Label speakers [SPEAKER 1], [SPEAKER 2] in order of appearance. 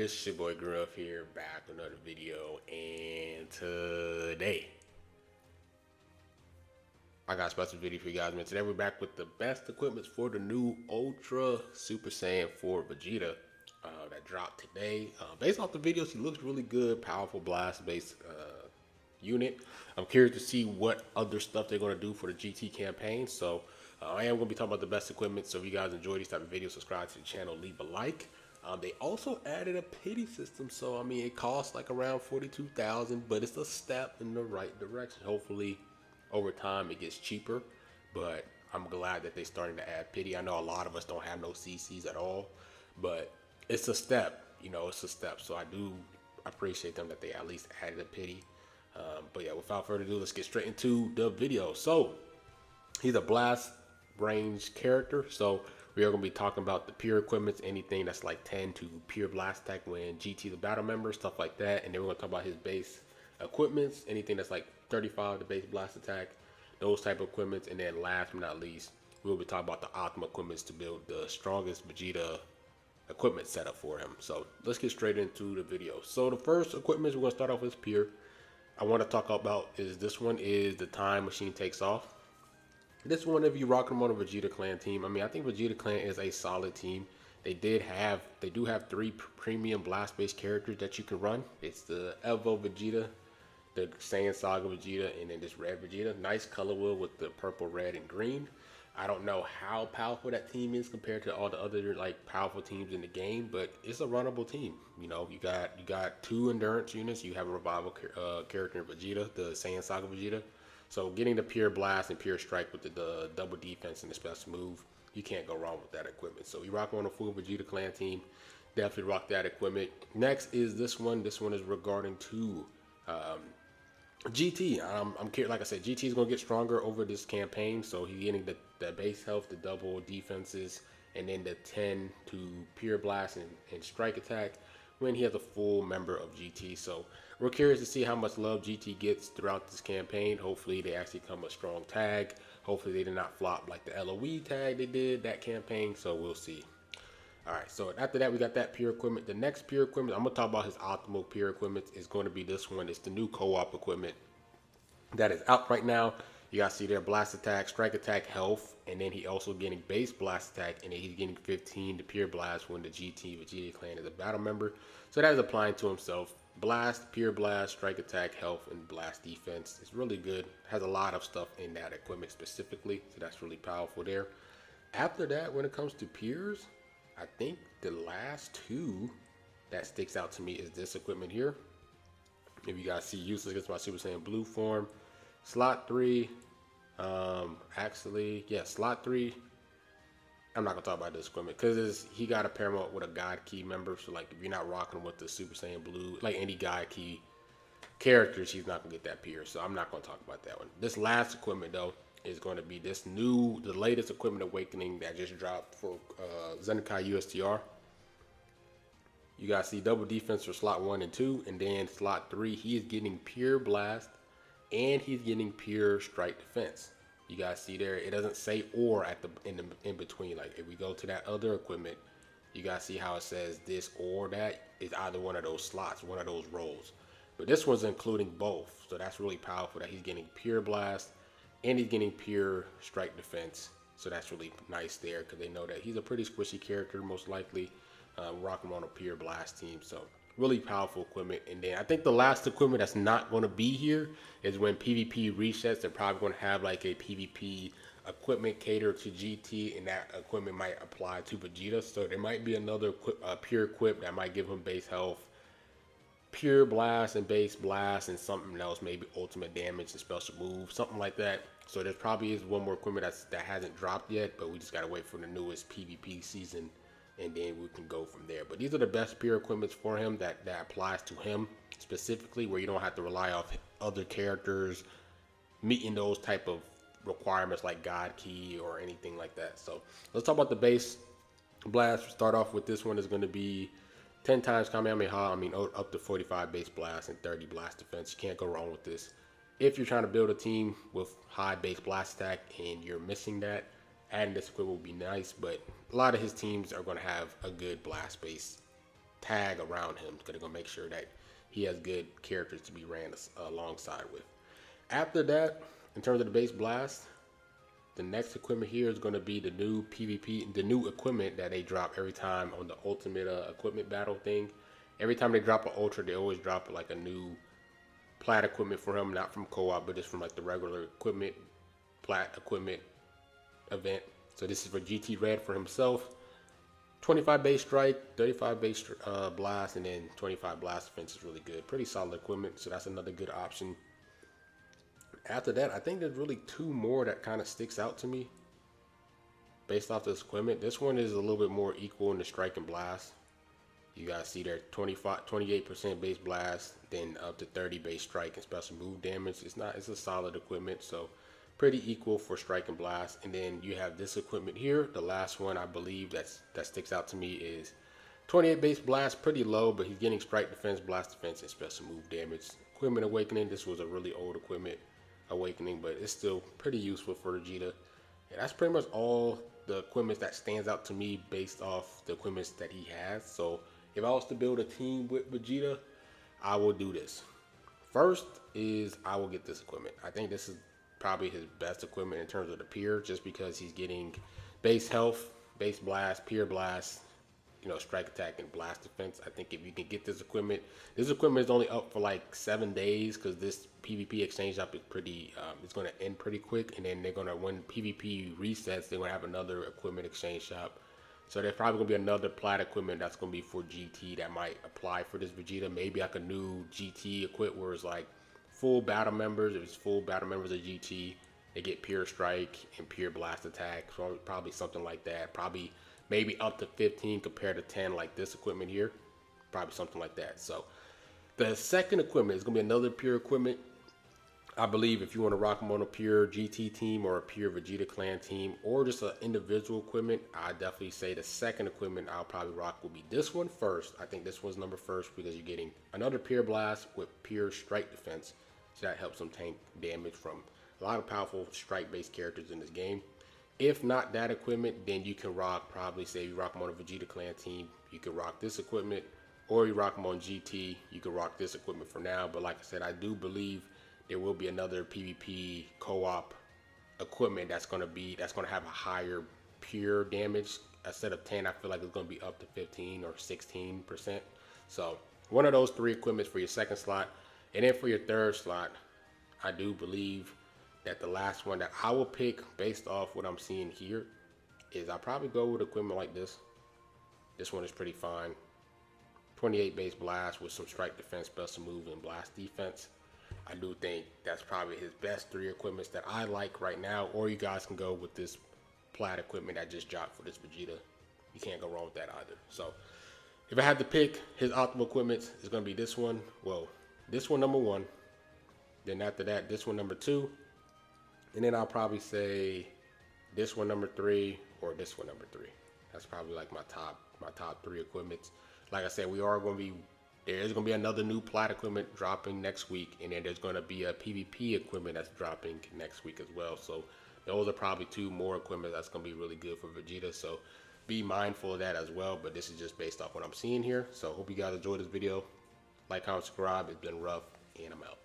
[SPEAKER 1] It's your boy Gruff here, back with another video, and today I got a special video for you guys, man. Today we're back with the best equipment for the new Ultra Super Saiyan 4 Vegeta that dropped today. Based off the videos, he looks really good, powerful blast-based unit. I'm curious to see what other stuff they're going to do for the GT campaign, so I am going to be talking about the best equipment. So if you guys enjoy these type of videos, subscribe to the channel, leave a like. They also added a pity system, so I mean it costs like around 42,000, but it's a step in the right direction. Hopefully over time it gets cheaper, but I'm glad that they're starting to add pity. I know a lot of us don't have no CCs at all, but it's a step, you know, it's a step. So I do appreciate them that they at least added a pity. But yeah, without further ado, let's get straight into the video. So he's a blast range character, so we are going to be talking about the pure equipments, anything that's like 10 to pure blast attack when GT the battle member, stuff like that. And then we're going to talk about his base equipments, anything that's like 35 to base blast attack, those type of equipments. And then last but not least, we'll be talking about the optimal equipments to build the strongest Vegeta equipment setup for him. So let's get straight into the video. So the first equipment we're going to start off with pure. I want to talk about is this one is the Time Machine Takes Off. This one, if you rocking them on a Vegeta Clan team, I mean, I think Vegeta Clan is a solid team. They do have 3 premium blast-based characters that you can run. It's the Evo Vegeta, the Saiyan Saga Vegeta, and then this Red Vegeta. Nice color wheel with the purple, red, and green. I don't know how powerful that team is compared to all the other like powerful teams in the game, but it's a runnable team. You know, you got 2 endurance units. You have a revival character in Vegeta, the Saiyan Saga Vegeta. So getting the pure blast and pure strike with the double defense and the special move, you can't go wrong with that equipment. So you rock on a full Vegeta Clan team, definitely rock that equipment. Next is this one. This one is regarding to GT. Like I said, GT is gonna get stronger over this campaign. So he's getting the base health, the double defenses, and then the 10 to pure blast and strike attack when he has a full member of GT. So we're curious to see how much love GT gets throughout this campaign. Hopefully they actually come a strong tag. Hopefully they did not flop like the LOE tag they did that campaign. So we'll see. All right, so after that we got that pure equipment. The next pure equipment, I'm gonna talk about his optimal pure equipment, is going to be this one. It's the new co-op equipment that is out right now. You guys see there, blast attack, strike attack, health, and then he also getting base blast attack, and then he's getting 15 to pure blast when the Vegeta Clan is a battle member. So that is applying to himself. Blast, pure blast, strike attack, health, and blast defense. It's really good. Has a lot of stuff in that equipment specifically, so that's really powerful there. After that, when it comes to pures, I think the last 2 that sticks out to me is this equipment here. If you guys see useless against my Super Saiyan Blue form, slot 3. Slot 3. I'm not gonna talk about this equipment because he got a paramount with a God Key member. So like if you're not rocking with the Super Saiyan Blue, like any God Key characters, he's not gonna get that pier. So I'm not gonna talk about that one. This last equipment though is going to be the latest equipment awakening that just dropped for Zenkai USTR. You guys see double defense for slot 1 and 2, and then slot 3 he is getting pure blast and he's getting pure strike defense. You guys see there, it doesn't say or at in between. Like if we go to that other equipment, you guys see how it says this or that is either one of those slots, one of those roles. But this one's including both, so that's really powerful that he's getting pure blast and he's getting pure strike defense. So that's really nice there because they know that he's a pretty squishy character, most likely. Rocking him on a pure blast team. So really powerful equipment. And then I think the last equipment that's not going to be here is when PvP resets. They're probably going to have like a PvP equipment catered to GT, and that equipment might apply to Vegeta. So there might be another pure equip that might give him base health, pure blast and base blast, and something else, maybe ultimate damage and special move, something like that. So there probably is one more equipment that hasn't dropped yet, but we just gotta wait for the newest PvP season, and then we can go from there. But these are the best pure equipments for him that applies to him specifically, where you don't have to rely off other characters meeting those type of requirements like God Key or anything like that. So let's talk about the base blast. Start off with this one is going to be 10 times Kamehameha. I mean, up to 45 base blast and 30 blast defense. You can't go wrong with this. If you're trying to build a team with high base blast attack and you're missing that, adding this equipment would be nice, but a lot of his teams are going to have a good blast base tag around him, because they're gonna make sure that he has good characters to be ran alongside with. After that, in terms of the base blast, the next equipment here is going to be the new PvP, the new equipment that they drop every time on the ultimate equipment battle thing. Every time they drop an ultra, they always drop like a new plat equipment for him, not from co-op, but just from like the regular equipment, plat equipment event. So this is for GT Red for himself. 25 base strike, 35 base blast, and then 25 blast defense is really good. Pretty solid equipment, so that's another good option. After that, I think there's really two more that kind of sticks out to me based off this equipment. This one is a little bit more equal in the strike and blast. You guys see there 28% base blast, then up to 30 base strike and special move damage. It's a solid equipment, so pretty equal for strike and blast. And then you have this equipment here. The last one I believe that sticks out to me is 28 base blast, pretty low, but he's getting strike defense, blast defense, and special move damage. Equipment awakening. This was a really old equipment awakening, but it's still pretty useful for Vegeta. And that's pretty much all the equipment that stands out to me based off the equipment that he has. So if I was to build a team with Vegeta, I will do this. First is I will get this equipment. I think this is probably his best equipment in terms of the Pier, just because he's getting base health, base blast, Pier blast, you know, strike attack and blast defense. I think if you can get this equipment is only up for like 7 days, because this PvP exchange shop is pretty, it's going to end pretty quick. And then they're going to, when PvP resets, they're going to have another equipment exchange shop. So there's probably going to be another plat equipment that's going to be for GT that might apply for this Vegeta. Maybe like a new GT equip where it's like full battle members. If it's full battle members of GT, they get pure strike and pure blast attack. So probably something like that. Probably maybe up to 15 compared to 10 like this equipment here. Probably something like that. So the second equipment is going to be another pure equipment. I believe if you want to rock them on a pure GT team or a pure Vegeta clan team or just an individual equipment, I definitely say the second equipment I'll probably rock will be this one first. I think this one's number first because you're getting another pure blast with pure strike defense. So that helps them tank damage from a lot of powerful strike-based characters in this game. If not that equipment, then you can rock, probably say you rock them on a Vegeta clan team, you can rock this equipment, or you rock them on GT, you can rock this equipment for now. But like I said, I do believe there will be another PvP co-op equipment that's going to have a higher pure damage. Instead of 10, I feel like it's going to be up to 15 or 16%. So one of those three equipments for your second slot. And then for your third slot, I do believe that the last one that I will pick based off what I'm seeing here is I'll probably go with equipment like this. This one is pretty fine. 28 base blast with some strike defense, special move, and blast defense. I do think that's probably his best three equipments that I like right now. Or you guys can go with this plat equipment that just dropped for this Vegeta. You can't go wrong with that either. So if I had to pick his optimal equipment, it's going to be this one. Well, this one number one. Then after that, this one number two. And then I'll probably say this one number three or this one number three. That's probably like my top three equipments. Like I said, there is going to be another new plat equipment dropping next week, and then there's going to be a PvP equipment that's dropping next week as well. So those are probably two more equipment that's going to be really good for Vegeta. So be mindful of that as well. But this is just based off what I'm seeing here. So hope you guys enjoyed this video. Like, comment, subscribe. It's been rough, and I'm out.